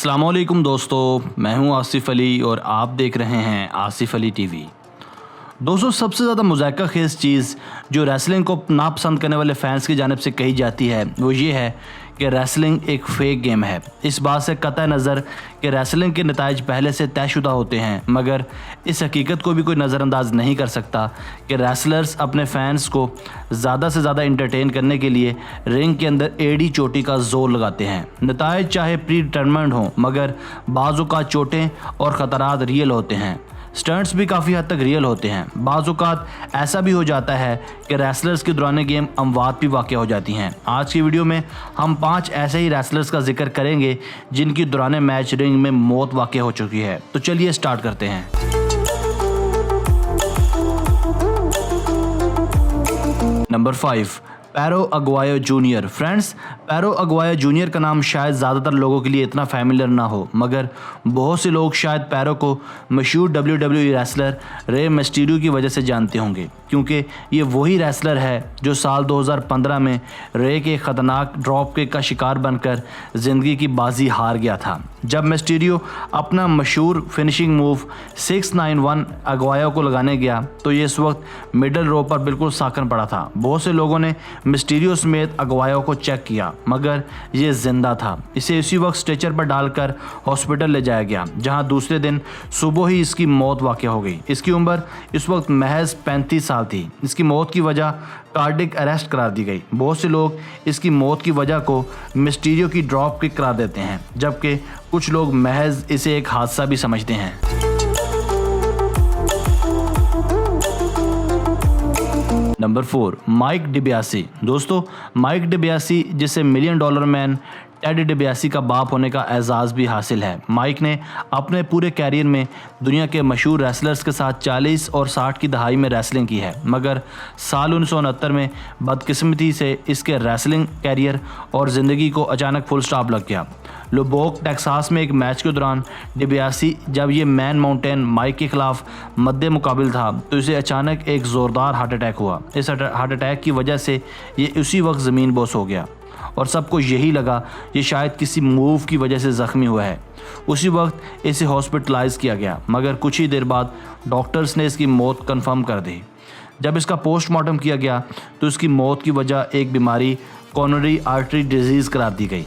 अस्सलामुअलैकुम दोस्तों, मैं हूं आसिफ अली और आप देख रहे हैं आसिफ अली टीवी। दोस्तों, सबसे ज़्यादा मुज़ाहिका खेज़ चीज़ जो रेसलिंग को नापसंद करने वाले फैंस की जानिब से कही जाती है वो ये है कि रेसलिंग एक फ़ेक गेम है। इस बात से कतई नज़र कि रेसलिंग के नताइज पहले से तयशुदा होते हैं, मगर इस हकीकत को भी कोई नज़रअंदाज नहीं कर सकता कि रेसलर्स अपने फैंस को ज़्यादा से ज़्यादा इंटरटेन करने के लिए रिंग के अंदर एड़ी चोटी का जोर लगाते हैं। नताइज चाहे प्री डिटरमाइंड हों, मगर बाज़ औक़ात चोटें और ख़तरात रियल होते हैं। स्टंट्स भी काफ़ी हद तक रियल होते हैं। बाज़ औक़ात ऐसा भी हो जाता है कि रेसलर्स के दौरान गेम अमवात भी वाक़ हो जाती हैं। आज की वीडियो में हम 5 ऐसे ही रेसलर्स का जिक्र करेंगे जिनकी दौरान मैच रिंग में मौत वाक़ हो चुकी है। तो चलिए स्टार्ट करते हैं। नंबर 5, पैरो अगुआयो जूनियर। फ्रेंड्स, पैरो अगुआयो जूनियर का नाम शायद ज़्यादातर लोगों के लिए इतना फैमिलियर ना हो, मगर बहुत से लोग शायद पैरो को मशहूर WWE रेसलर रे मिस्टीरियो की वजह से जानते होंगे, क्योंकि ये वही रेसलर है जो साल 2015 में रे के ख़तरनाक ड्रॉप किक का शिकार बनकर ज़िंदगी की बाजी हार गया था। जब मिस्टीरियो अपना मशहूर फिनिशिंग मूव 691 अगुआयो को लगाने गया तो ये इस वक्त मिडल रो पर बिल्कुल साकन पड़ा था। बहुत से लोगों ने मिस्टीरियो समेत अगुआयो को चेक किया, मगर ये जिंदा था। इसे इसी वक्त स्ट्रेचर पर डालकर हॉस्पिटल ले जाया गया, जहां दूसरे दिन सुबह ही इसकी मौत वाक़ हो गई। इसकी उम्र इस वक्त महज 35 साल थी। इसकी मौत की वजह कार्डिक अरेस्ट करार दी गई। बहुत से लोग इसकी मौत की वजह को मिस्टीरियो की ड्रॉप किक करार देते हैं, जबकि कुछ लोग महज इसे एक हादसा भी समझते हैं। Number 4, Mike DiBiase. दोस्तों, माइक डिबियासी जिसे $1 मिलियन मैन टेड डिबियासी का बाप होने का एजाज़ भी हासिल है। माइक ने अपने पूरे कैरियर में दुनिया के मशहूर रेसलर्स के साथ 40 और 60 की दहाई में रेसलिंग की है, मगर साल 1969 में बदकिस्मती से इसके रेसलिंग कैरियर और ज़िंदगी को अचानक फुल स्टॉप लग गया। लोबोक टेक्सास में एक मैच के दौरान डिबियासी जब ये मैन माउंटेन माइक के खिलाफ मद्दे मुकाबिल था तो इसे अचानक एक ज़ोरदार हार्ट अटैक हुआ। इस हार्ट अटैक की वजह से ये उसी वक्त ज़मीन बोस हो गया और सबको यही लगा ये शायद किसी मूव की वजह से ज़ख्मी हुआ है। उसी वक्त इसे हॉस्पिटलाइज किया गया, मगर कुछ ही देर बाद डॉक्टर्स ने इसकी मौत कंफर्म कर दी। जब इसका पोस्टमार्टम किया गया तो इसकी मौत की वजह एक बीमारी कोरोनरी आर्टरी डिजीज़ करार दी गई।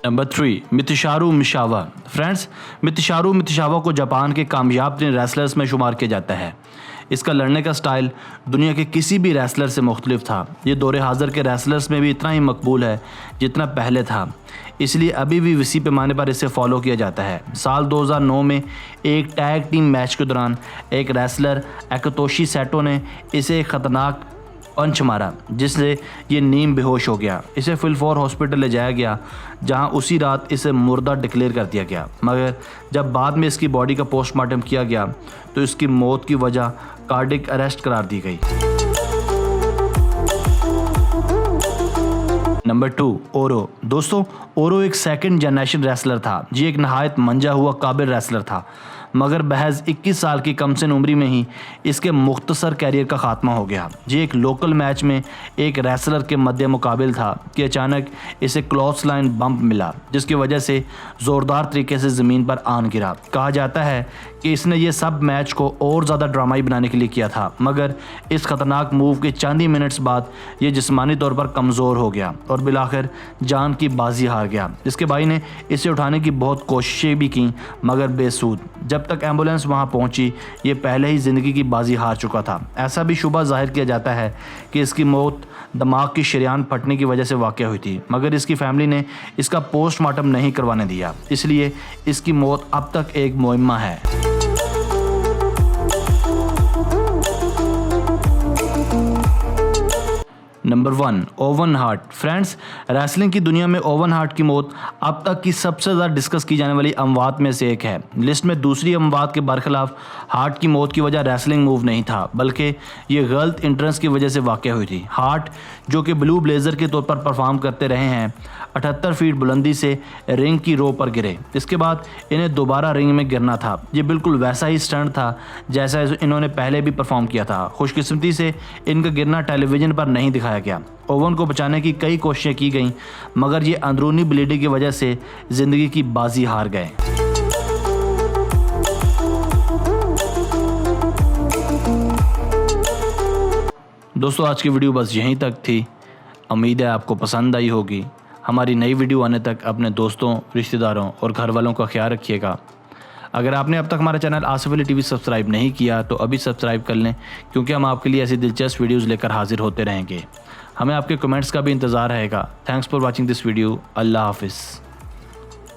नंबर 3, मितशारू मिशावा। फ्रेंड्स, मितशारू मिशावा को जापान के कामयाब रेसलर्स में शुमार किया जाता है। इसका लड़ने का स्टाइल दुनिया के किसी भी रेसलर से मुख्तलिफ था। ये दौरे हाज़िर के रेसलर्स में भी इतना ही मकबूल है जितना पहले था, इसलिए अभी भी वसी पैमाने पर इसे फॉलो किया जाता है। साल 2009 में एक टैग टीम मैच के दौरान एक रेसलर एकातोशी सेटो ने इसे एक ख़तरनाक पंच मारा, जिससे ये नीम बेहोश हो गया। इसे फिलफोर हॉस्पिटल ले जाया गया, जहां उसी रात इसे मुर्दा डिक्लेयर कर दिया गया, मगर जब बाद में इसकी बॉडी का पोस्टमार्टम किया गया तो इसकी मौत की वजह कार्डिक अरेस्ट करार दी गई। नंबर 2, ओरो। दोस्तों, ओरो एक सेकंड जनरेशन रेसलर था। ये एक नहायत मंजा हुआ काबिल रेसलर था, मगर महज 21 साल की कमसिन उम्री में ही इसके मुख्तसर कैरियर का खात्मा हो गया। ये एक लोकल मैच में एक रेसलर के मध्य मुकाबिल था कि अचानक इसे क्लॉथ लाइन बम्प मिला, जिसकी वजह से ज़ोरदार तरीके से ज़मीन पर आन गिरा। कहा जाता है कि इसने ये सब मैच को और ज़्यादा ड्रामाई बनाने के लिए किया था, मगर इस ख़तरनाक मूव के चंद ही मिनट्स बाद ये जिस्मानी तौर पर कमज़ोर हो गया और बिलाखिर जान की बाजी हार गया। इसके भाई ने इसे उठाने की बहुत कोशिशें भी की, मगर बेसूद। जब तक एम्बुलेंस वहां पहुंची ये पहले ही ज़िंदगी की बाजी हार चुका था। ऐसा भी शुबा जाहिर किया जाता है कि इसकी मौत दिमाग की शरीयान फटने की वजह से वाक़ हुई थी, मगर इसकी फैमिली ने इसका पोस्टमार्टम नहीं करवाने दिया, इसलिए इसकी मौत अब तक एक मुइम्मा है। Number 1, oven heart. Friends, wrestling की दुनिया में ओवन हार्ट की मौत अब तक की सबसे ज़्यादा डिस्कस की जाने वाली अमवात में से एक है। लिस्ट में दूसरी अमवात के बरखिलाफ हार्ट की मौत की वजह रेसलिंग मूव नहीं था, बल्कि ये गलत इंट्रेंस की वजह से वाक़ हुई थी। हार्ट, जो कि ब्लू ब्लेज़र के तौर पर परफॉर्म करते रहे हैं, 78 फीट बुलंदी से रिंग की रो पर गिरे। इसके बाद इन्हें दोबारा रिंग में गिरना था। ये बिल्कुल वैसा ही स्टंट था जैसा इन्होंने पहले भी परफॉर्म किया था। खुशकिस्मती से इनका गिरना टेलीविज़न पर नहीं दिखाया गया। ओवन को बचाने की कई कोशिशें की गईं, मगर ये अंदरूनी ब्लीडिंग की वजह से ज़िंदगी की बाजी हार गए। दोस्तों, आज की वीडियो बस यहीं तक थी। उम्मीद है आपको पसंद आई होगी। हमारी नई वीडियो आने तक अपने दोस्तों, रिश्तेदारों और घर वालों का ख्याल रखिएगा। अगर आपने अब तक हमारा channel Asif Ali TV subscribe नहीं किया तो अभी सब्सक्राइब कर लें, क्योंकि हम आपके लिए ऐसी दिलचस्प वीडियोज़ लेकर हाजिर होते रहेंगे। हमें आपके कमेंट्स का भी इंतज़ार रहेगा। Thanks for watching this video. अल्लाह हाफिज़।